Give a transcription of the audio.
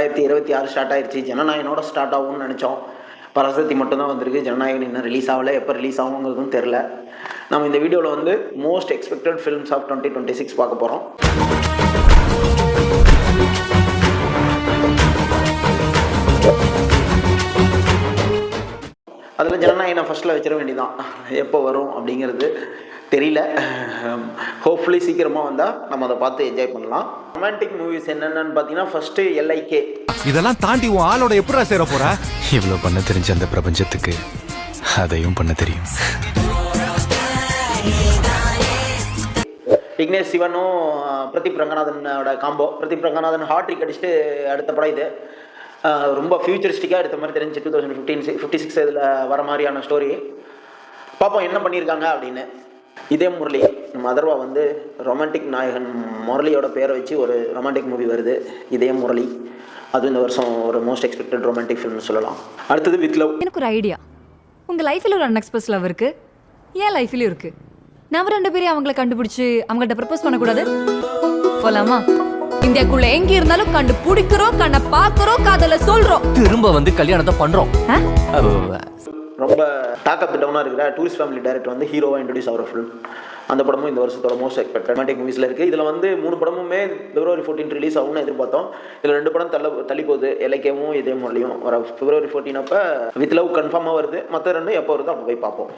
2026 start ஆயிடுச்சு. ஜனநாயகனோட start ஆகும்னு நினச்சோம். பராசக்தி மட்டும்தான் வந்திருக்கு. ஜனநாயகன் இன்னும் ரிலீஸ் ஆகலை. எப்போ ரிலீஸ் ஆகுங்கிறதும் தெரில. நம்ம இந்த வீடியோவில் வந்து மோஸ்ட் எக்ஸ்பெக்டட் ஃபிலிம்ஸ் ஆஃப் 2026 பார்க்க போகிறோம். அதில் ஜனநாயகனை ஃபஸ்ட்டில் வச்சிட வேண்டியதான். எப்போ வரும் அப்படிங்கிறது தெரியல. ஹோப்ஃபுல்லி சீக்கிரமாக வந்தால் நம்ம அதை பார்த்து என்ஜாய் பண்ணலாம். ரொமான்டிக் மூவிஸ் என்னென்னு பார்த்தீங்கன்னா ஃபஸ்ட்டு LIK. இதெல்லாம் தாண்டி உன் ஆளோட எப்படா சேர போற? இவ்வளோ பண்ண தெரிஞ்ச அந்த பிரபஞ்சத்துக்கு அதையும் பண்ண தெரியும். விக்னேஷ் சிவனும் பிரதீப் ரங்கநாதனோட காம்போ. பிரதீப் ரங்கநாதன் ஹாட்ரிக் அடிச்சுட்டு அடுத்த படம் இது. ரொம்ப ஃபியூச்சரிஸ்டிக்காக எடுத்த மாதிரி தெரிஞ்சு 2056 இதில் வர மாதிரியான ஸ்டோரி. பார்ப்போம் என்ன பண்ணியிருக்காங்க அப்படின்னு. இதே முரளி, நம்ம அதர்வா வந்து ரொமான்டிக் நாயகன் முரளியோட பேரை வச்சு ஒரு ரொமான்டிக் மூவி வருது, இதே முரளி. அது இந்த வருஷம் ஒரு மோஸ்ட் எக்ஸ்பெக்டட் ரொமான்டிக் ஃபிலிம்னு சொல்லலாம். அடுத்தது வித் லவ். எனக்கு ஒரு ஐடியா. உங்கள் லைஃப்பில் ஒரு அன்எக்ஸ்பெக்ட் லவ் இருக்குது, ஏன் லைஃப்லேயும் இருக்குது. நம்ம 2 பேரையும் அவங்கள கண்டுபிடிச்சி அவங்கள்ட்ட ப்ரப்போஸ் பண்ணக்கூடாது? போலாமா? இந்தியாக்குள்ள எங்க இருந்தாலும் கண்டுபிடிக்கிறோம், கண்ணை பார்க்கிறோம், காதல சொல்றோம், திரும்ப வந்து கல்யாணத்தை பண்றோம். ரொம்ப டாக் ஆஃப் தி டவுனாக இருக்கிற டூரிஸ்ட் ஃபேமிலி டைரக்டர் வந்து ஹீரோவாக இன்ட்ரடியூஸ் ஆகிற ஃபிலிம். அந்த படமும் இந்த வருஷத்தோட மோஸ்ட் எக்ஸ்பெக்டட் ரொமான்டிக் மூவிஸில் இருக்குது. இதில் வந்து 3 படமுமே February 14 ரிலீஸ் ஆகும்னு எதிர்பார்த்தோம். இதில் 2 படம் தள்ளி போகுது. LIKவும் இதே முரளியும் வர February 14 அப்போ வித் லவ் கன்ஃபார்மாக வருது. மற்ற 2 எப்போ வருதோ அப்போ போய் பார்ப்போம்.